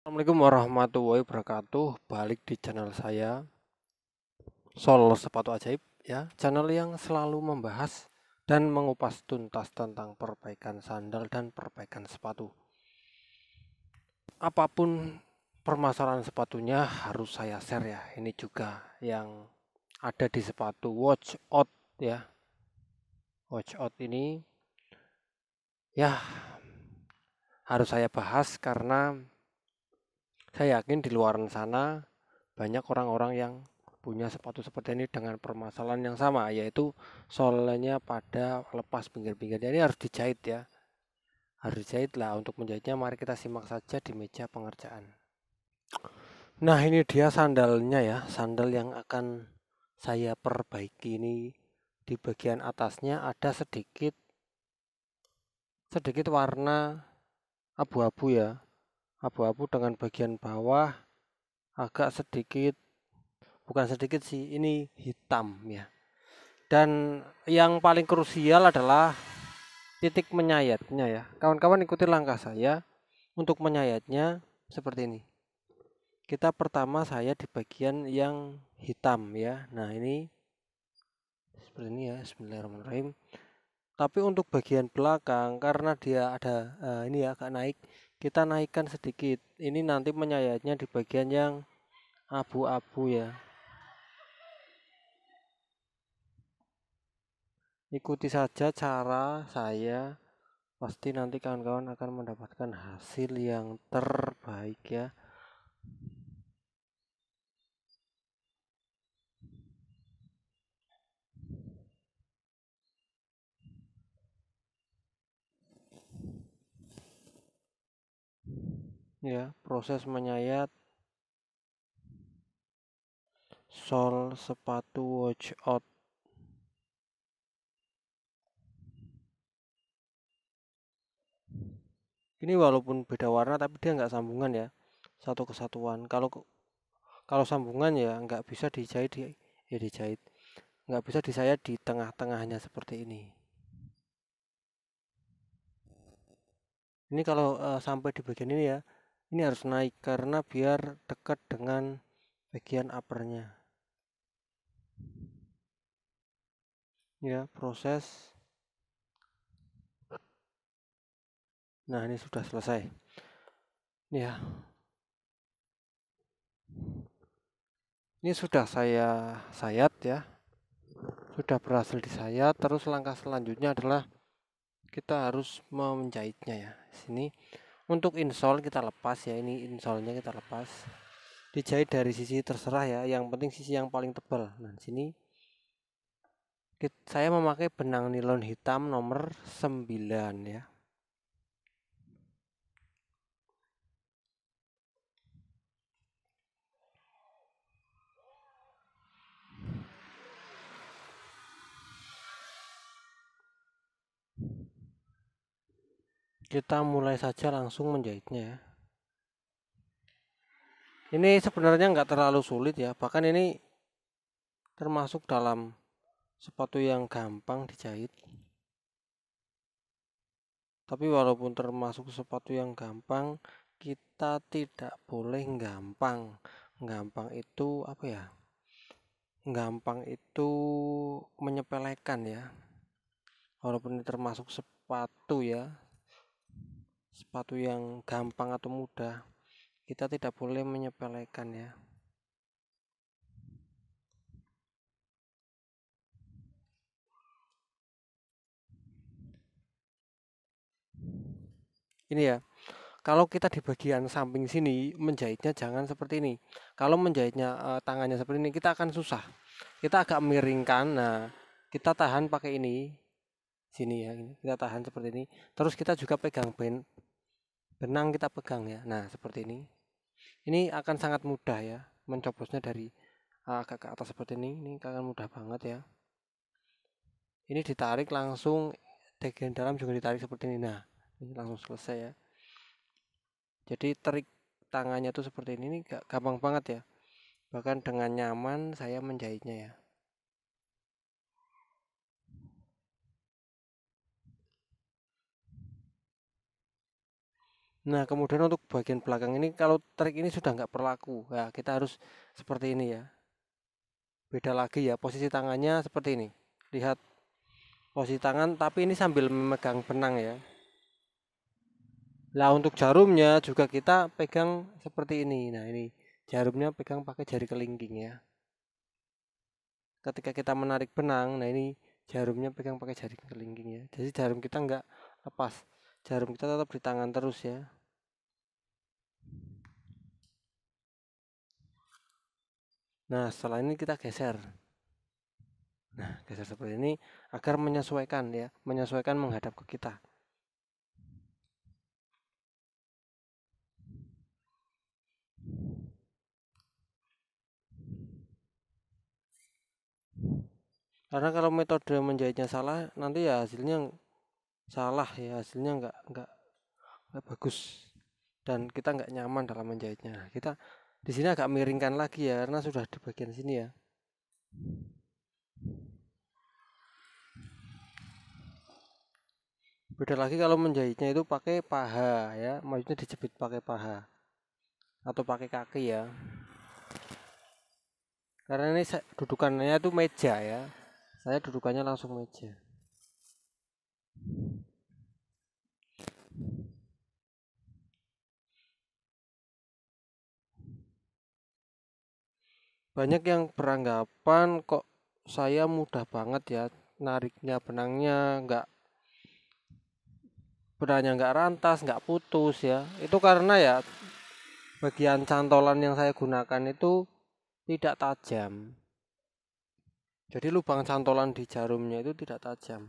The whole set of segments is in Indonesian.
Assalamualaikum warahmatullahi wabarakatuh. Balik di channel saya, Sol Sepatu Ajaib ya, channel yang selalu membahas dan mengupas tuntas tentang perbaikan sandal dan perbaikan sepatu. Apapun permasalahan sepatunya harus saya share ya. Ini juga yang ada di sepatu Watch Out ya. Watch Out ini ya harus saya bahas karena saya yakin di luar sana banyak orang-orang yang punya sepatu seperti ini dengan permasalahan yang sama, yaitu solnya pada lepas pinggir-pinggirnya. Ini harus dijahit ya, harus dijahit lah. Untuk menjahitnya mari kita simak saja di meja pengerjaan. Nah, ini dia sandalnya ya, sandal yang akan saya perbaiki. Ini di bagian atasnya ada sedikit warna abu-abu ya, abu-abu dengan bagian bawah agak sedikit, bukan sedikit sih, ini hitam ya. Dan yang paling krusial adalah titik menyayatnya ya. Kawan-kawan ikuti langkah saya untuk menyayatnya seperti ini. Kita pertama saya di bagian yang hitam ya. Nah, ini seperti ini ya. Bismillahirrahmanirrahim. Tapi untuk bagian belakang karena dia ada ini ya agak naik, kita naikkan sedikit. Ini nanti menyayatnya di bagian yang abu-abu ya. Ikuti saja cara saya, pasti nanti kawan-kawan akan mendapatkan hasil yang terbaik ya. Ya, proses menyayat sol sepatu Watch Out. Ini walaupun beda warna tapi dia nggak sambungan ya, satu kesatuan. Kalau sambungan ya nggak bisa dijahit ya dijahit, nggak bisa disayat di tengah-tengahnya seperti ini. Ini kalau sampai di bagian ini ya, ini harus naik karena biar dekat dengan bagian uppernya. Ya, proses. Nah, ini sudah selesai. Ya, ini sudah saya sayat ya, sudah berhasil disayat. Terus langkah selanjutnya adalah kita harus menjahitnya ya. Sini untuk insole kita lepas ya, ini insolnya kita lepas. Dijahit dari sisi terserah ya, yang penting sisi yang paling tebal. Nah, sini saya memakai benang nilon hitam nomor 9 ya. Kita mulai saja langsung menjahitnya ya. Ini sebenarnya nggak terlalu sulit ya, bahkan ini termasuk dalam sepatu yang gampang dijahit. Tapi walaupun termasuk sepatu yang gampang, kita tidak boleh gampang. Gampang itu apa ya? Gampang itu menyepelekan ya. Walaupun ini termasuk sepatu ya, sepatu yang gampang atau mudah, kita tidak boleh menyepelekan ya. Ini ya, kalau kita di bagian samping sini menjahitnya jangan seperti ini. Kalau menjahitnya tangannya seperti ini kita akan susah. Kita agak miringkan. Nah, kita tahan pakai ini sini ya, ini kita tahan seperti ini. Terus kita juga pegang benang kita pegang ya. Nah, seperti ini. Ini akan sangat mudah ya mencobosnya dari agak ke atas seperti ini. Ini akan mudah banget ya. Ini ditarik langsung, bagian dalam juga ditarik seperti ini. Nah, ini langsung selesai ya. Jadi trik tangannya tuh seperti ini gampang banget ya. Bahkan dengan nyaman saya menjahitnya ya. Nah, kemudian untuk bagian belakang ini, kalau trik ini sudah nggak berlaku, ya kita harus seperti ini ya. Beda lagi ya, posisi tangannya seperti ini. Lihat posisi tangan, tapi ini sambil memegang benang ya. Nah, untuk jarumnya juga kita pegang seperti ini. Nah, ini jarumnya pegang pakai jari kelingking ya. Ketika kita menarik benang, nah ini jarumnya pegang pakai jari kelingking ya. Jadi jarum kita nggak lepas. Jarum kita tetap di tangan terus ya. Nah, setelah ini kita geser. Nah, geser seperti ini agar menyesuaikan ya, menyesuaikan menghadap ke kita. Karena kalau metode menjahitnya salah, nanti ya hasilnya salah ya, hasilnya nggak bagus dan kita nggak nyaman dalam menjahitnya. Kita di sini agak miringkan lagi ya, karena sudah di bagian sini ya. Beda lagi kalau menjahitnya itu pakai paha ya, maksudnya dijepit pakai paha atau pakai kaki ya. Karena ini dudukannya itu meja ya. Saya dudukannya langsung meja. Banyak yang beranggapan kok saya mudah banget ya nariknya benangnya nggak rantas, nggak putus ya. Itu karena ya bagian cantolan yang saya gunakan itu tidak tajam. Jadi lubang cantolan di jarumnya itu tidak tajam.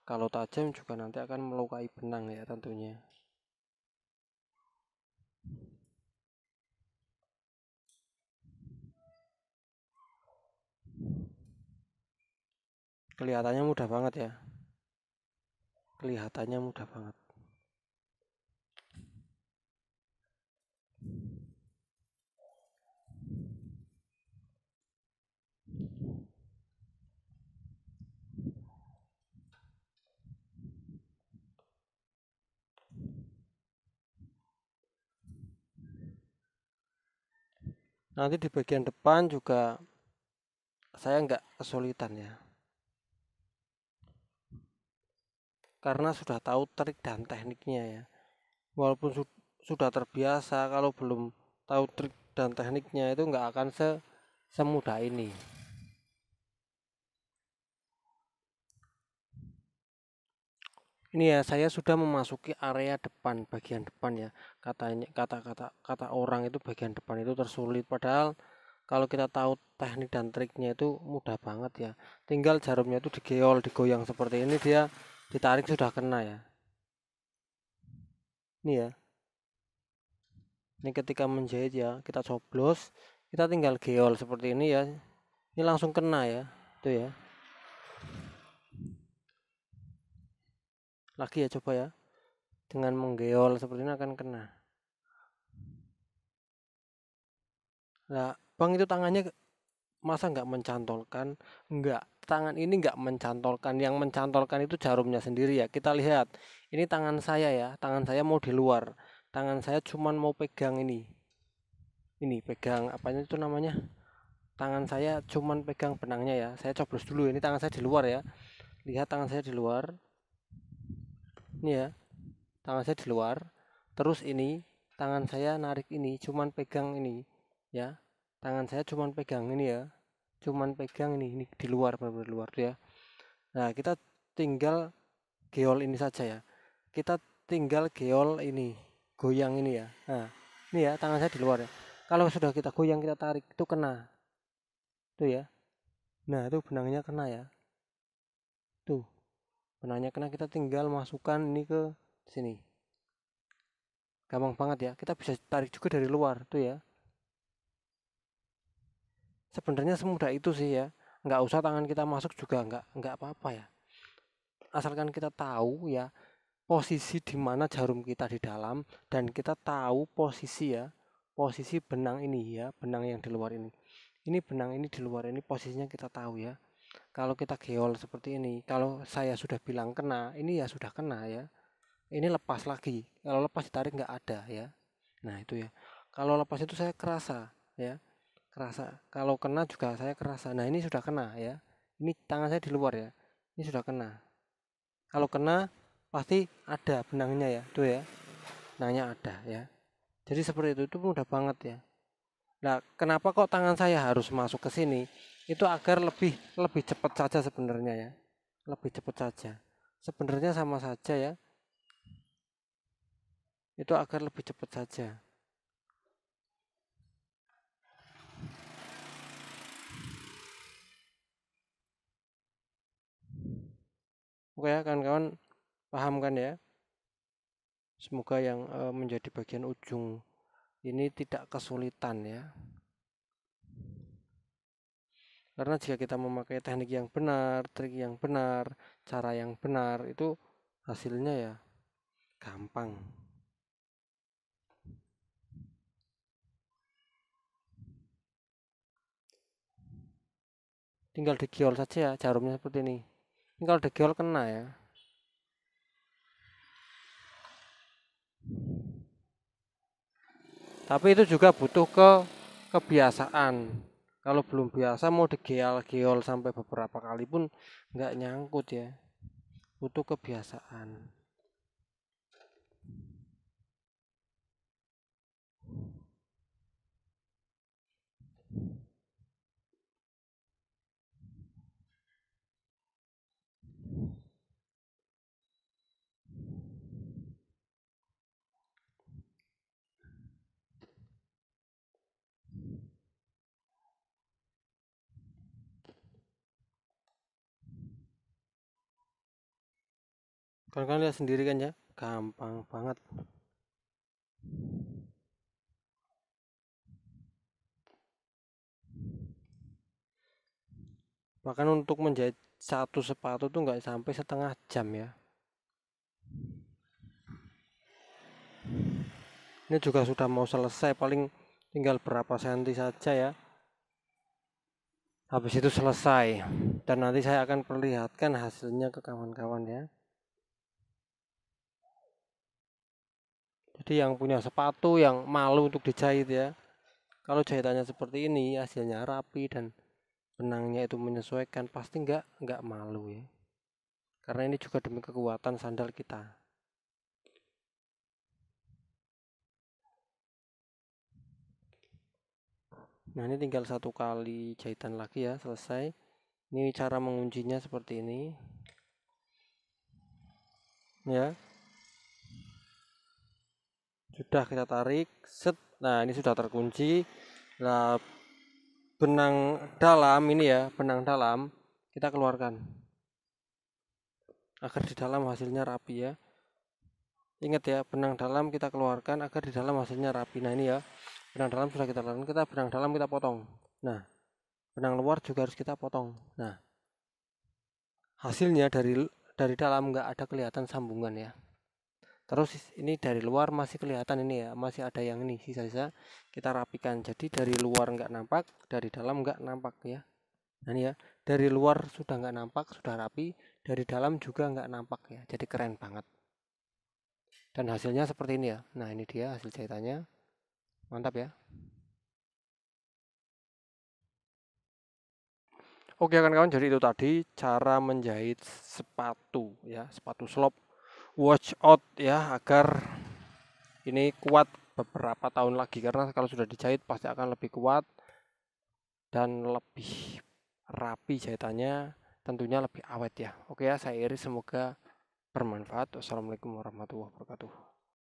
Kalau tajam juga nanti akan melukai benang ya tentunya. Kelihatannya mudah banget ya. Kelihatannya mudah banget. Nanti di bagian depan juga saya nggak kesulitan ya. Karena sudah tahu trik dan tekniknya ya. Walaupun sudah terbiasa, kalau belum tahu trik dan tekniknya itu nggak akan semudah ini. Ini ya, saya sudah memasuki area depan, bagian depan ya. Katanya kata orang itu bagian depan itu tersulit, padahal kalau kita tahu teknik dan triknya itu mudah banget ya. Tinggal jarumnya itu digeol, digoyang seperti ini, dia ditarik sudah kena ya. Ini ya. Ini ketika menjahit ya, kita coblos, kita tinggal geol seperti ini ya. Ini langsung kena ya. Tuh ya. Lagi ya, coba ya. Dengan menggeol seperti ini akan kena. Nah, Bang itu tangannya masa nggak mencantolkan? Nggak. Tangan ini nggak mencantolkan. Yang mencantolkan itu jarumnya sendiri ya. Kita lihat. Ini tangan saya ya. Tangan saya mau di luar. Tangan saya cuman mau pegang ini. Ini pegang apanya itu namanya? Tangan saya cuman pegang benangnya ya. Saya coblos dulu. Ini tangan saya di luar ya. Lihat tangan saya di luar. Ini ya. Tangan saya di luar. Terus ini tangan saya narik ini cuman pegang ini ya. Tangan saya cuman pegang ini ya. Cuman pegang ini di luar, benar-benar luar ya. Nah, kita tinggal geol ini saja ya. Kita tinggal geol ini, goyang ini ya. Nah, ini ya tangan saya di luar ya. Kalau sudah kita goyang, kita tarik itu kena. Tuh ya. Nah, itu benangnya kena ya. Tuh, benangnya kena, kita tinggal masukkan ini ke sini. Gampang banget ya. Kita bisa tarik juga dari luar tuh ya. Sebenarnya semudah itu sih ya. Nggak usah tangan kita masuk juga nggak apa-apa ya. Asalkan kita tahu ya posisi di mana jarum kita di dalam dan kita tahu posisi ya, posisi benang ini ya, benang yang di luar ini. Ini benang ini di luar ini posisinya kita tahu ya. Kalau kita geol seperti ini, kalau saya sudah bilang kena, ini ya sudah kena ya. ini lepas lagi. Kalau lepas ditarik nggak ada ya. Nah itu ya. Kalau lepas itu saya kerasa ya, kerasa. Kalau kena juga saya kerasa. Nah ini sudah kena ya. Ini tangan saya di luar ya. Ini sudah kena. Kalau kena pasti ada benangnya ya, tuh ya. Benangnya ada ya. Jadi seperti itu mudah banget ya. Nah, kenapa kok tangan saya harus masuk ke sini? Itu agar lebih cepat saja sebenarnya ya. Lebih cepat saja. Sebenarnya sama saja ya. Itu agar lebih cepat saja. Oke ya kawan-kawan, paham kan ya? Semoga yang menjadi bagian ujung ini tidak kesulitan ya. Karena jika kita memakai teknik yang benar, trik yang benar, cara yang benar, itu hasilnya ya gampang. Tinggal digiol saja ya jarumnya seperti ini. Ini kalau digiol kena ya. Tapi itu juga butuh kebiasaan. Kalau belum biasa mau digeol-geol sampai beberapa kali pun nggak nyangkut ya. Butuh kebiasaan. Kalian lihat sendiri kan ya, gampang banget. Bahkan untuk menjahit satu sepatu tuh nggak sampai setengah jam ya. Ini juga sudah mau selesai, paling tinggal berapa senti saja ya. Habis itu selesai. Dan nanti saya akan perlihatkan hasilnya ke kawan-kawan ya. Jadi yang punya sepatu yang malu untuk dijahit ya. Kalau jahitannya seperti ini, hasilnya rapi dan benangnya itu menyesuaikan, pasti nggak malu ya. Karena ini juga demi kekuatan sandal kita. Nah ini tinggal satu kali jahitan lagi ya, selesai. Ini cara menguncinya seperti ini ya. Sudah kita tarik set. Nah ini sudah terkunci. Nah benang dalam ini ya, benang dalam kita keluarkan agar di dalam hasilnya rapi ya. Ingat ya, benang dalam kita keluarkan agar di dalam hasilnya rapi. Nah ini ya, benang dalam sudah kita lakukan, kita benang dalam kita potong. Nah benang luar juga harus kita potong. Nah hasilnya dari dalam nggak ada kelihatan sambungan ya. Terus ini dari luar masih kelihatan ini ya, masih ada yang ini sisa-sisa, kita rapikan. Jadi dari luar nggak nampak, dari dalam nggak nampak ya. Nah ini ya, dari luar sudah nggak nampak, sudah rapi, dari dalam juga nggak nampak ya. Jadi keren banget. Dan hasilnya seperti ini ya. Nah ini dia hasil jahitannya, mantap ya. Oke kawan-kawan, jadi itu tadi cara menjahit sepatu ya, sepatu slop watch out ya, agar ini kuat beberapa tahun lagi, karena kalau sudah dijahit pasti akan lebih kuat dan lebih rapi jahitannya, tentunya lebih awet ya. Oke ya, saya Iris, semoga bermanfaat. Wassalamualaikum warahmatullahi wabarakatuh.